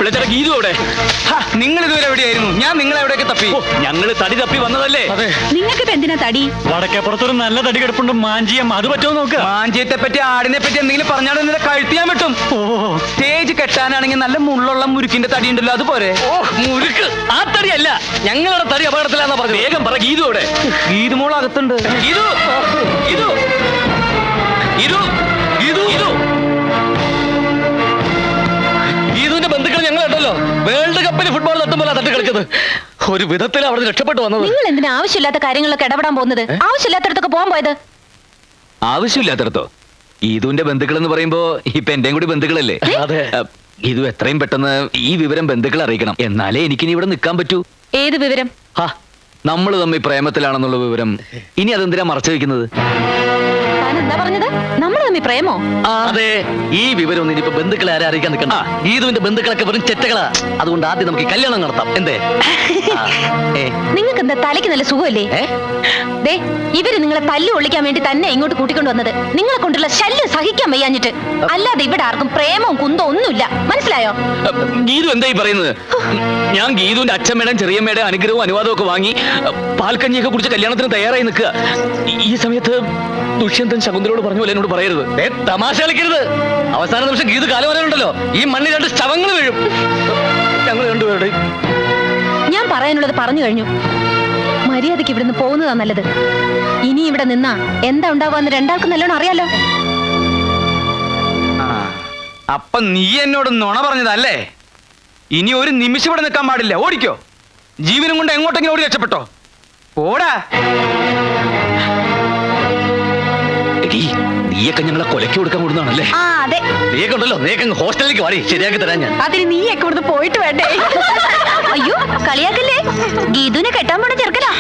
എവിടെ ചേട്ടാ ഗീതു എവിടെ? നിങ്ങൾ ഇതുവരെ എവിടെയായിരുന്നു? ഞാൻ നിങ്ങളെ എവിടെയൊക്കെ തപ്പി. ഞങ്ങള് തടി തപ്പി വന്നതല്ലേ? നിങ്ങൾക്ക് എന്തിനാ തടി? വടക്കേപ്പുറത്തൊരു നല്ല തടി കിടപ്പുണ്ട്, മാഞ്ചിയം. അത് പറ്റുമോ നോക്കുക. മാഞ്ചിയത്തെ പറ്റി ആടിനെ പറ്റി എന്തെങ്കിലും പറഞ്ഞാലും നിന്നെ കഴുത്തിയാൻ പറ്റും. സ്റ്റേജ് കെട്ടാനാണെങ്കിൽ നല്ല മുള്ളുള്ള മുരുക്കിന്റെ തടി ഉണ്ടല്ലോ, അതുപോലെ. മുരുക്ക് ആ തടിയല്ല, ഞങ്ങളുടെ തടി അപകടത്തിലാന്നാ പറഞ്ഞു. വേഗം പറ ഗീതു എവിടെ? ഗീതു മോൾ അകത്തുണ്ട്. ഗീതു ഗീതു ഗീതു ഗീതു ഗീതു ഗീതുവിന്റെ ബന്ധുക്കൾ ഞങ്ങളുണ്ടല്ലോ. വേൾഡ് കപ്പിൽ ഫുട്ബോൾ തട്ടുമ്പോൾ തട്ടി കളിച്ചത്. ഒരു വിധത്തിൽ അവിടെ രക്ഷപ്പെട്ടു വന്നത്. നിങ്ങൾ എന്തിനാ ആവശ്യമില്ലാത്ത കാര്യങ്ങളൊക്കെ ഇടപെടാൻ പോകുന്നത്? ആവശ്യമില്ലാത്തടത്തൊക്കെ പോകാൻ പോയത്? ആവശ്യമില്ലാത്തടത്തോ? ഗീതുവിന്റെ ബന്ധുക്കൾ എന്ന് പറയുമ്പോ ഇപ്പൊ എന്റെയും കൂടി ബന്ധുക്കളല്ലേ? അതെ. ഗീതു എത്രയും പെട്ടെന്ന് ഈ വിവരം ബന്ധുക്കളെ അറിയിക്കണം, എന്നാലേ എനിക്കിനി ഇവിടെ നിൽക്കാൻ പറ്റൂ. ഏത് വിവരം? നമ്മൾ തമ്മിൽ പ്രേമത്തിലാണെന്നുള്ള വിവരം. ഇനി അതെന്തിനാ മറച്ചു വെക്കുന്നത്? എന്താ പറഞ്ഞത്? നമ്മൾ തമ്മിൽ പ്രേമോ? അതെ. ഈ വിവരം ഒന്നും ഇനിയിപ്പോ ബന്ധുക്കളെ ആരെ അറിയിക്കാൻ നിൽക്കണ്ട. ഗീതുവിന്റെ ബന്ധുക്കളൊക്കെ വെറും ചെറ്റകളാ. അതുകൊണ്ട് ആദ്യം നമുക്ക് കല്യാണം നടത്താം. എന്തേ? നിങ്ങൾക്ക് എന്താ തലയ്ക്ക് നല്ല സുഖമല്ലേ? ദേ, ഇവര് നിങ്ങളെ തല്ലു ഒളിക്കാൻ വേണ്ടി തന്നെ ഇങ്ങോട്ട് കൂട്ടിക്കൊണ്ട് വന്നത്. നിങ്ങളെ കൊണ്ടുള്ള ശല്യം സഹിക്കാൻ വയ്യാഞ്ഞിട്ട്. അല്ലാതെ ഇവിടെ ആർക്കും പ്രേമവും കുന്തോ ഒന്നുമില്ല, മനസ്സിലായോ? ഗീതു എന്തായി പറയുന്നത്? ഞാൻ ഗീതുവിന്റെ അച്ഛമ്മയുടെ ചെറിയമ്മയുടെ അനുഗ്രഹവും അനുവാദവും ഒക്കെ വാങ്ങി പാൽക്കഞ്ഞിയൊക്കെ കുടിച്ച് കല്യാണത്തിന് തയ്യാറായി നിൽക്കുക. ഈ സമയത്ത് ദുഷ്യന്തൻ ശകുന്തലോട് പറഞ്ഞ പോലെ എന്നോട് പറയരുത്. തമാശ കളിക്കരുത്. അവസാന നിമിഷം ഗീതു കാലം വരാനുണ്ടല്ലോ, ഈ മണ്ണിൽ രണ്ട് ശവങ്ങൾ വീഴും. ഞങ്ങൾ രണ്ടുപേരുടെ ഞാൻ പറയാനുള്ളത് പറഞ്ഞു കഴിഞ്ഞു. മര്യാദയ്ക്ക് ഇവിടുന്ന് പോകുന്നതാ നല്ലത്. ഇനി ഇവിടെ നിന്നാ എന്താ ഉണ്ടാവാന്ന് രണ്ടാൾക്കും നല്ലോണം അറിയാലോ. അപ്പൊ നീ എന്നോട് നുണ പറഞ്ഞതല്ലേ? ഇനി ഒരു നിമിഷം ഇവിടെ നിൽക്കാൻ പാടില്ല. ഓടിക്കോ. ജീവനും കൊണ്ട് എങ്ങോട്ടെങ്കിലും ഓടി രക്ഷപ്പെട്ടോ. ഓടാ. നീയൊക്കെ ഞങ്ങളെ കൊലയ്ക്ക് കൊടുക്കാൻ കൊടുക്കുന്നതാണല്ലേ? അതെ. നീയൊക്കെ ഉണ്ടല്ലോ, നീയൊക്കെ ഹോസ്റ്റലിലേക്ക് വാടി, ശരിയാക്കി തരാൻ ഞാൻ. അതിന് നീയൊക്കെ ഇവിടുന്ന് പോയിട്ട് വേണ്ടേ? അയ്യോ, കളിയാക്കല്ലേ. ഗീതുവിനെ കെട്ടാൻ പോണ ചെറുക്കനാ.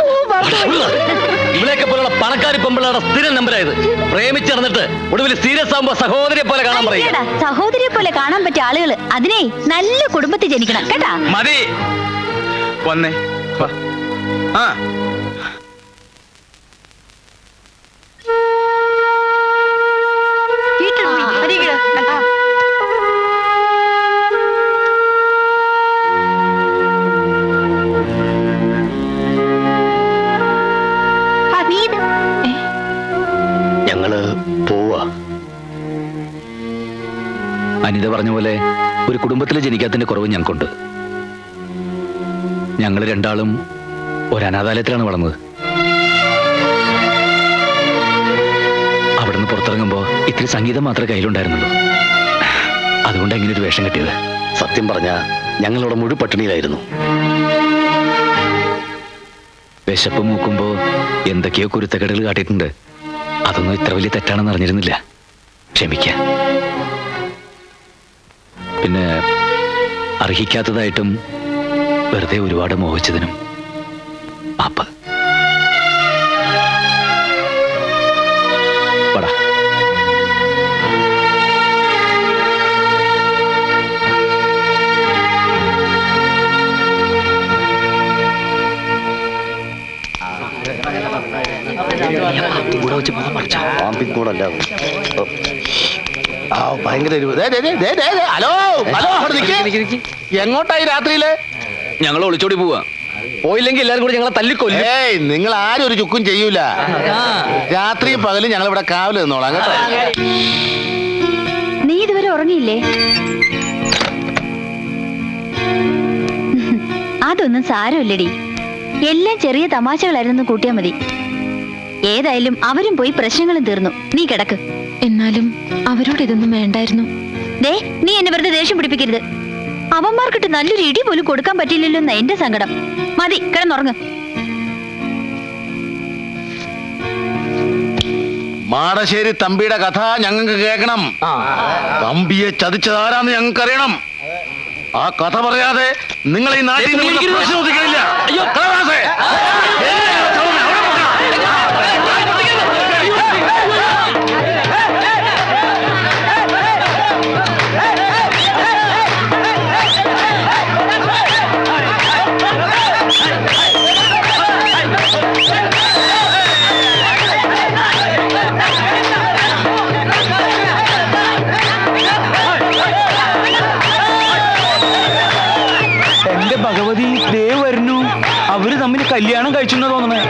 ഇവിടെയൊക്കെ പോലുള്ള പണക്കാരി പെമ്പിളയുടെ സ്ഥിരം നമ്പരായത്. പ്രേമിച്ചിറന്നിട്ട് ഒടുവിൽ സീരിയസ് ആകുമ്പോ സഹോദരിയെ പോലെ കാണാൻ പറയുക. സഹോദരിയെ പോലെ കാണാൻ പറ്റിയ ആളുകള് അതിനെ നല്ല കുടുംബത്തിൽ ജനിക്കണം കേട്ടാ. മതി. വന്നേ. ആ ഞങ്ങള് പോവാ. അനിത പറഞ്ഞ പോലെ ഒരു കുടുംബത്തിൽ ജനിക്കാത്തതിന്റെ കുറവ് ഞങ്ങൾക്കുണ്ട്. ഞങ്ങൾ രണ്ടാളും ഒരു അനാഥാലയത്തിലാണ് വളർന്നത്. അവിടുന്ന് പുറത്തിറങ്ങുമ്പോ ഇത്തിരി സംഗീതം മാത്രമേ കയ്യിലുണ്ടായിരുന്നുള്ളൂ. അതുകൊണ്ട് എങ്ങനെ ഒരു വേഷം കിട്ടിയത്? സത്യം പറഞ്ഞ ഞങ്ങളവിടെ മുഴു പട്ടിണിയിലായിരുന്നു. വിശപ്പ് മൂക്കുമ്പോ എന്തൊക്കെയോ കുരുത്തക്കേടുകൾ കാട്ടിയിട്ടുണ്ട്. അതൊന്നും ഇത്ര വലിയ തെറ്റാണെന്ന് അറിഞ്ഞിരുന്നില്ല. ക്ഷമിക്ക. പിന്നെ അർഹിക്കാത്തതായിട്ടും വെറുതെ ഒരുപാട് മോഹിച്ചതിനും പാപ്പ. പടാ. എങ്ങോട്ടായി രാത്രിയില്? ഞങ്ങൾ ഒളിച്ചോടി പോവാ. പോയില്ലെങ്കിൽ എല്ലാരും കൂടി ഞങ്ങളെ തല്ലിക്കൊല്ലും. നിങ്ങൾ ആരും ഒരു ചുക്കും ചെയ്യൂല. രാത്രി പകലും ഞങ്ങൾ ഇവിടെ കാവല് നിന്നോളാം കേട്ടോ. നീ ഇതുവരെ ഉറങ്ങിയില്ലേ? അതൊന്നും സാരമില്ലടി. എല്ലാം ചെറിയ തമാശകളായിരുന്നു കൂട്ടിയാ മതി. ഏതായാലും അവരും പോയി പ്രശ്നങ്ങളും തീർന്നു. നീ കിടക്ക്. എന്നാലും അവരോട് ഇതൊന്നും വേണ്ടായിരുന്നു. ദേ, നീ എന്നെ വെറുതെ ദേഷ്യം പിടിപ്പിക്കരുത്. അവന്മാർക്കിട്ട് നല്ലൊരു ഇടി പോലും കൊടുക്കാൻ പറ്റില്ലല്ലോ എന്നാ എന്റെ സങ്കടം. മതി, കിടന്നുറങ്ങ്. മാടശ്ശേരി തമ്പിയുടെ കഥ ഞങ്ങൾക്ക് കേൾക്കണം. തമ്പിയെ ചതിച്ചതാരാന്ന് ഞങ്ങൾക്ക് അറിയണം. ആ കഥ പറയാതെ നിങ്ങൾ ഈ നാട്ടിൽ നിന്ന് അയ്യോ കഴിച്ചു എന്ന് തോന്നുന്നേ.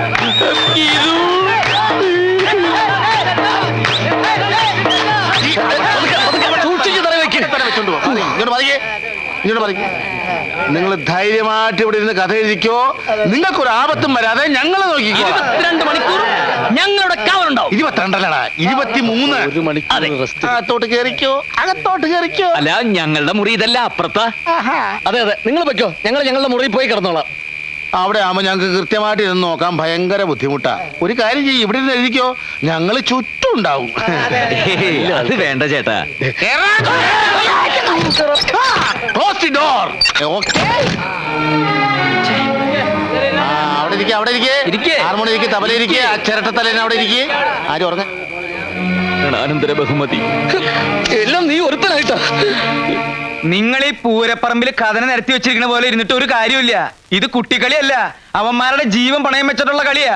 സൂക്ഷിച്ച് തല വെക്ക്. നിങ്ങൾ ധൈര്യമായിട്ട് ഇവിടെ ഇരുന്ന് കഥ എഴുതിക്കോ. നിങ്ങൾക്കൊരു ആപത്തും വരാതെ ഞങ്ങൾ നോക്കിക്കോ. 22 മണിക്കൂർ ഞങ്ങളുടെ കാവലുണ്ടാവും. 22 23. ഒരു മണിക്കൂർ റെസ്റ്റ്. അകത്തോട്ട് കേറിക്കോ, അകത്തോട്ട് കേറിക്കോ. അല്ല, ഞങ്ങളുടെ മുറി ഇതല്ല, അപ്പുറത്താ. അതെ അതെ, നിങ്ങൾ വെക്കോ, ഞങ്ങൾ ഞങ്ങളുടെ മുറിയിൽ പോയി കിടന്നോളാം. അവിടെ ആവുമ്പോ ഞങ്ങൾക്ക് കൃത്യമായിട്ട് ഇരുന്ന് നോക്കാൻ ഭയങ്കര ബുദ്ധിമുട്ടാ. ഒരു കാര്യം ചെയ്യും, ഇവിടെ ഇരുന്ന് എഴുതിക്കോ, ഞങ്ങൾ ചുറ്റും ഉണ്ടാവും. അത് വേണ്ട ചേട്ടാ. Close the door. Okay. അവിടെ ഇരിക്കെ, അവിടെ ഇരിക്കെ. ഹാർമോണി ഇരിക്കെ, തബല ഇരിക്കെ, ആ ചിരട്ടത്തലേനെ അവിടെ ഇരിക്കെ. ആരും ഉറങ്ങ. അനന്തര ബഹുമതി എല്ലാം നീ ഒരുത്തനായിട്ടാ. നിങ്ങൾ ഈ പൂരപ്പറമ്പിൽ കഥന നിരത്തി വെച്ചിരിക്കുന്ന പോലെ ഇരുന്നിട്ട് ഒരു കാര്യമില്ല. ഇത് കുട്ടിക്കളിയല്ല, അവന്മാരുടെ ജീവൻ പണയം വെച്ചിട്ടുള്ള കളിയാ.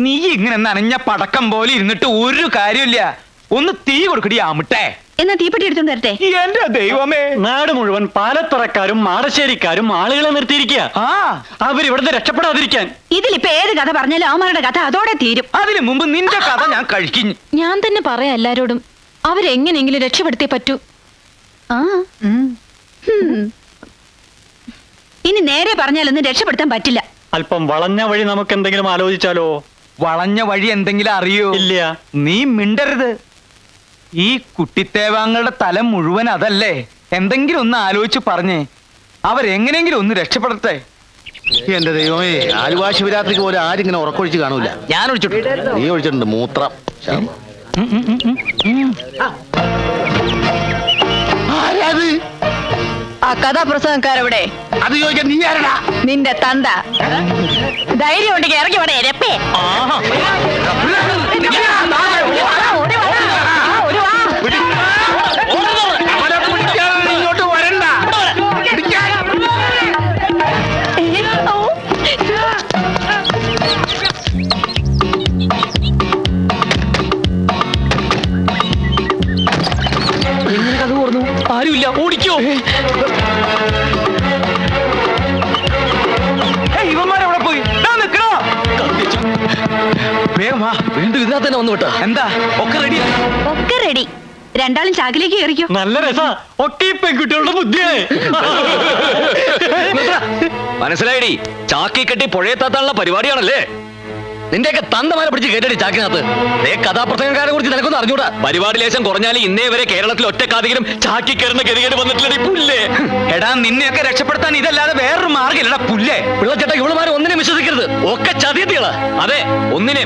നീ ഇങ്ങനെ നനഞ്ഞ പടക്കം പോലെ ഇരുന്നിട്ട് ഒരു കാര്യമില്ല. ഒന്ന് തീ കൊടുക്കടി ആമിട്ടെ. എന്നാ തീപ്പെട്ടി എടുത്തോണ്ട് വരട്ടെ. എന്റെ ദൈവമേ, നാട് മുഴുവൻ പാലത്തറക്കാരും മാടശ്ശേരിക്കാരും ആളുകളെ നിർത്തിയിരിക്കുക. ആ അവരിവിടുന്ന് രക്ഷപ്പെടാതിരിക്കാൻ. ഇതിലിപ്പോ ഏത് കഥ പറഞ്ഞാലും അവന്മാരുടെ കഥ അതോടെ തീരും. അതിനു മുമ്പ് നിന്റെ കഥ ഞാൻ കഴിക്കും. ഞാൻ തന്നെ പറയാം എല്ലാരോടും, അവരെങ്ങനെയെങ്കിലും രക്ഷപ്പെടുത്തേ പറ്റൂ. ആ ഇനി നേരെ പറഞ്ഞാലൊന്നും രക്ഷപ്പെടുത്താൻ പറ്റില്ല. അല്പം വളഞ്ഞ വഴി നമുക്ക് എന്തെങ്കിലും ആലോചിച്ചാലോ? വളഞ്ഞ വഴി എന്തെങ്കിലും അറിയോ? ഇല്ല. നീ മിണ്ടരുത്. ഈ കുട്ടിത്തേവാങ്ങളുടെ തല മുഴുവൻ അതല്ലേ. എന്തെങ്കിലും ഒന്ന് ആലോചിച്ച് പറഞ്ഞേ, അവരെങ്ങനെയെങ്കിലും ഒന്ന് രക്ഷപ്പെടട്ടെ. എന്റെ ദൈവമേ, ആലുവ ശിവരാത്രിക്ക് പോലെ ആരിങ്ങനെ ഉറക്കൊഴിച്ച് കാണൂല. ഞാൻ ഒഴിച്ചിട്ടുണ്ട്. നീ ഒഴിച്ചിട്ടുണ്ട് മൂത്രം. ആരാത്? ആ കഥാപ്രസംഗക്കാരവിടെ അത് ചോദിക്കാൻ നീ ആരടാ? നിന്റെ തന്ത. ധൈര്യം ഉണ്ടെങ്കിൽ ഇറങ്ങി വേണേ രപ്പേ. ഇങ്ങോട്ട് വരണ്ട. ആരുമില്ല, ഓടിക്കോ. ഇവന്മാരെവിടെ പോയി? നിക്കണോ? വേഗം വാ. വീണ്ടും ഇതിനകത്ത് തന്നെ വന്നു വിട്ടോ. എന്താ ഒക്കെ റെഡി? ഒക്കെ റെഡി. രണ്ടാളും ചാക്കിലേക്ക് കയറിക്കോ. നല്ല രസാ. ഒക്കെ ഈ പെൺകുട്ടികളുടെ ബുദ്ധിയാണ്. മനസ്സിലായിടി, ചാക്കി കെട്ടി പുഴയെത്താത്താനുള്ള പരിപാടിയാണല്ലേ. നിന്റെയൊക്കെ തന്തമാരെ പിടിച്ച് കേട്ടടി ചാക്കിനകത്ത്. കഥാപ്രസംഗക്കാരെ കുറിച്ച് നിനക്കൊന്നും അറിഞ്ഞൂടാ. പരിപാടി ലേശം കുറഞ്ഞാൽ ഇന്നേ വരെ കേരളത്തിൽ ഒറ്റക്കാധികം ചാക്കി കയറുന്ന ഗതികേട് വന്നിട്ടില്ലടി പുല്ലേ. എടാ, നിന്നെയൊക്കെ രക്ഷപ്പെടുത്താൻ ഇതല്ലാതെ വേറൊരു മാർഗ്ഗമില്ലടാ പുല്ലേ. പിള്ളച്ചേട്ട ഇവളുമാരെ ഒന്നിനെ വിശ്വസിക്കരുത്. ഒക്കെ ചതിയത്തികളാ. അതെ, ഒന്നിനെ.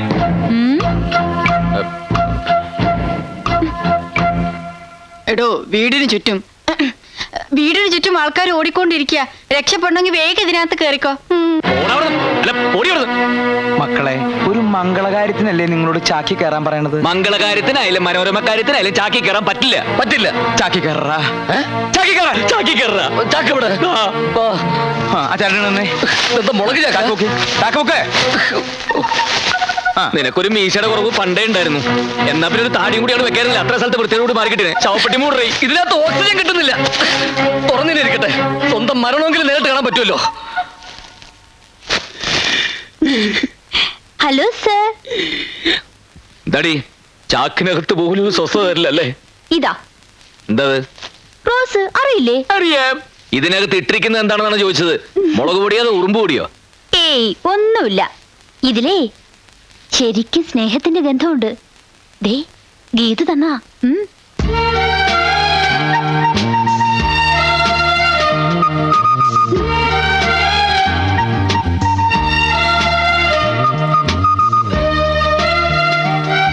എടോ, വീടിന് ചുറ്റും ആൾക്കാർ ഓടിക്കൊണ്ടിരിക്കുക. രക്ഷപ്പെടണമെങ്കിൽ വേഗം ഇതിനകത്ത് കേറിക്കോ. മക്കളെ, ഒരു മംഗളകാര്യത്തിനല്ലേ നിങ്ങളോട് ചാക്കി കയറാൻ പറയണത്? മംഗളകാര്യത്തിനായാലും മനോരമ കാര്യത്തിനായാലും ചാക്കി കയറാൻ പറ്റില്ല. ചാക്കി കയറാ. ചാക്കി കയറാ, ചാക്കി കയറാ. ചാക്ക് ഇവിടെ. ആ ചേട്ടനെ മുളക് ചാക്കൊക്കെ. നിനക്കൊരു മീശയുടെ കുറവ് പണ്ടേ ഉണ്ടായിരുന്നു. എന്നാ പിന്നെ ഒരു താടിയും കൂടിയാണ് വെക്കാനില്ല. അത്ര സ്ഥലത്ത് വൃത്തിയോട് മാറിക്കിട്ടേ ശവപ്പെട്ടി മൂടേ. ഇതിനകത്ത് ഓക്സിജൻ കിട്ടുന്നില്ല. തുറന്നിരിക്കട്ടെ, സ്വന്തം മരണമെങ്കിലും നേരിട്ട് കാണാൻ പറ്റുമല്ലോ. Hello sir. എന്താടി, ചാക്കിനകത്ത് പോലും ഒരു സ്വസ്ഥത തരില്ലല്ലേ? ഇതാ എന്താ റോസ്. അറിയില്ലേ? അറിയാം. ഇതിനകത്ത് ഇട്ടിരിക്കുന്നത് എന്താണെന്നാണ് ചോദിച്ചത്. മുളക് പൊടിയോ അതോ ഉറുമ്പ് പൊടിയോ? ഏയ്, ഒന്നുമില്ല. ഇതിലേ ശരിക്കും സ്നേഹത്തിന്റെ ഗന്ധമുണ്ട്. ദേ, ഗീത തന്നാ.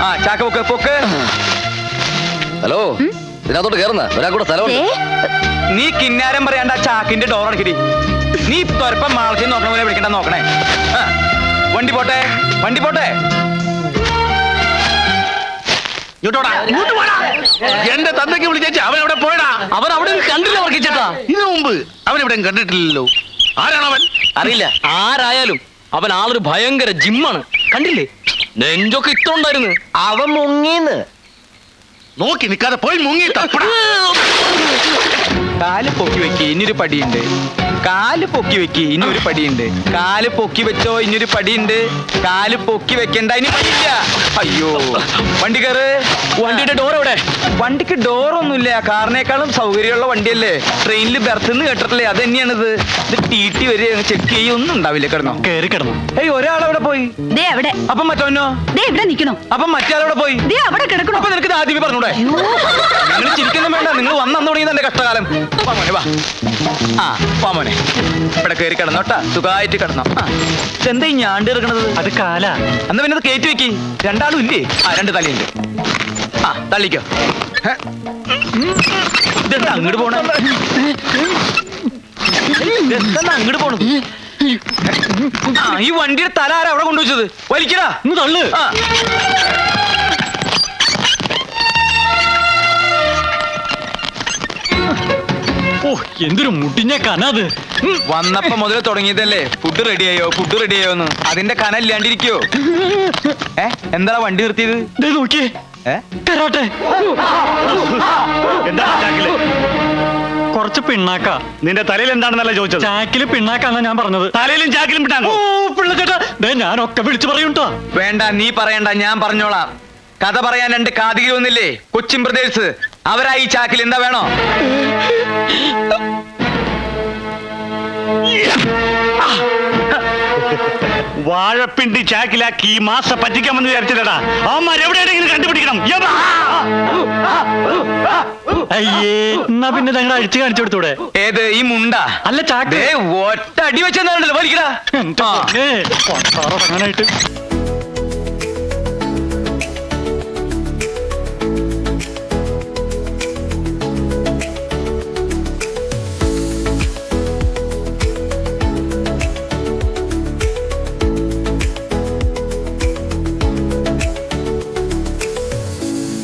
ആ ചാക്കൊക്കെ പൊക്ക്. ഹലോ, ഇതിനകത്തോട്ട് കയറുന്ന ഒരാൾക്കൂടെ സ്ഥലമുണ്ട്. നീ കിന്നാരം പറയാണ്ട ചാക്കിന്റെ ഡോർ അടക്കിടി. നീ തൊരപ്പം മാളത്തിൽ നോക്കണ പോലെ വിളിക്കണ്ട. നോക്കണേ. വണ്ടി പോട്ടെ, വണ്ടി പോട്ടെ. എന്റെ തന്തയ്ക്ക് വിളിച്ചേച്ച് അവൻ അവിടെ പോയടാ. അവൻ അവിടെ കണ്ടില്ല വർക്കിച്ചേട്ടാ. ഇതിനു മുമ്പ് അവൻ ഇവിടെ കണ്ടിട്ടില്ലല്ലോ. ആരാണവൻ? അറിയില്ല. ആരായാലും അവൻ ആളൊരു ഭയങ്കര ജിമ്മാണ്. കണ്ടില്ലേ, നെഞ്ചൊക്കെ ഇട്ടുണ്ടായിരുന്നു. അവൻ മുങ്ങീന്ന്. നോക്കി നിൽക്കാതെ പോയി മുങ്ങി തപ്പടാ. കാല് പൊക്കി വെക്ക് ഇനിയൊരു പടിയുണ്ട്. കാല് പൊക്കി വെക്ക് ഇനിയൊരു പടിയുണ്ട്. കാല് പൊക്കി വെച്ചോ ഇനിയൊരു പടിയുണ്ട്. കാല് പൊക്കി വെക്കണ്ട ഇനി പടിയില്ല. അയ്യോ വണ്ടി കയറ്. വണ്ടിയുടെ ഡോർ എവിടെ? വണ്ടിക്ക് ഡോറൊന്നുമില്ല. കാറിനേക്കാളും സൗകര്യമുള്ള വണ്ടിയല്ലേ. ട്രെയിനിൽ ബെർത്ത് കേട്ടിട്ടില്ലേ? അത് തന്നെയാണിത്. ഇത് ടി വരെ ചെക്ക് ചെയ്യൊന്നും ഉണ്ടാവില്ല. കിടന്നോ കേറി കിടന്നു. ഏയ് ഒരാളവിടെ പോയി. ദേ അവിടെ. അപ്പം മറ്റോനോ? ദേ ഇവിടെ നിക്കണോ. അപ്പം മറ്റേ പോയി. ദേ അവിടെ കിടക്കണോ. അപ്പൊ നിനക്ക് ഇത് ആദ്യമേ പറഞ്ഞൂടെ? നിങ്ങൾ ചിരിക്കുന്നു വേണ്ട. നിങ്ങൾ വന്നു തുടങ്ങിയത് എന്റെ കഷ്ടകാലം. വാ മോനെ വാ. ആ വാ മോനെ. ഇവിടെ കയറി കിടന്നോട്ടാ. സുഖമായിട്ട് കിടന്നോ. എന്താ ഈ ഞാണ്ട് കിടക്കണത്? അത് കാല. എന്നാ പിന്നെ അത് കയറ്റി വെക്കി. രണ്ടാളും ഇല്ലേ? ആ രണ്ട് തലയുണ്ട്. ആ തള്ളിക്കോ. ഇതെന്താ അങ്ങോട്ട് പോണ? ഇതെന്താ അങ്ങോട്ട് പോണു? ആ ഈ വണ്ടിയുടെ തല ആരാ അവിടെ കൊണ്ടുവച്ചത്? വലിക്കടാ. ഇന്ന് തള്ളു. ആ ഓ എന്തൊരു മുട്ടിഞ്ഞ കനത്. വന്നപ്പോ മുതൽ തുടങ്ങിയതല്ലേ ഫുഡ് റെഡിയായോ ഫുഡ് റെഡിയായോന്ന്. അതിന്റെ കനല്ലാണ്ടിരിക്കോ? എന്താ വണ്ടി നിർത്തിയത്? ദേ നോക്കിയേ. കരാട്ടെ. എന്താ ചാക്കില്? കുറച്ച് പിണ്ണാക്ക. നിന്റെ തലയിൽ എന്താണെന്നല്ല ചോദിച്ചത്. ചാക്കില് പിണ്ണാക്കാന്നാ ഞാൻ പറഞ്ഞത്. തലയിലും ചാക്കിലും ഓ പിട്ടാങ്ങോ? പിള്ളച്ചേട്ടാ, ദേ ഞാനൊക്കെ വിളിച്ചു പറയൂട്ടോ. വേണ്ട നീ പറയണ്ട, ഞാൻ പറഞ്ഞോളാം. കഥ പറയാൻ രണ്ട് കാതികയൊന്നില്ലേ? കൊച്ചിൻ ബ്രദേഴ്സ്. അവരാ ഈ ചാക്കിൽ. എന്താ വേണോ? വാഴപ്പിണ്ടി ചാക്കിലാക്കി ഈ മാസം പറ്റിക്കാമെന്ന് വിചാരിച്ചതാ. അവന്മാർ എവിടെയെങ്കിലും കണ്ടുപിടിക്കണം. അയ്യേ, എന്നാ പിന്നെ ഞങ്ങൾ അഴിച്ചു കാണിച്ചു കൊടുത്തൂടെ? ഏത് ഈ മുണ്ട? അല്ല ചാക്ക്. ഒറ്റ അടി വെച്ചെന്നാണല്ലോ വലിക്കടാ. എന്റെ പൊന്നേ, കൊട്ടാരം തുടങ്ങാനായിട്ട്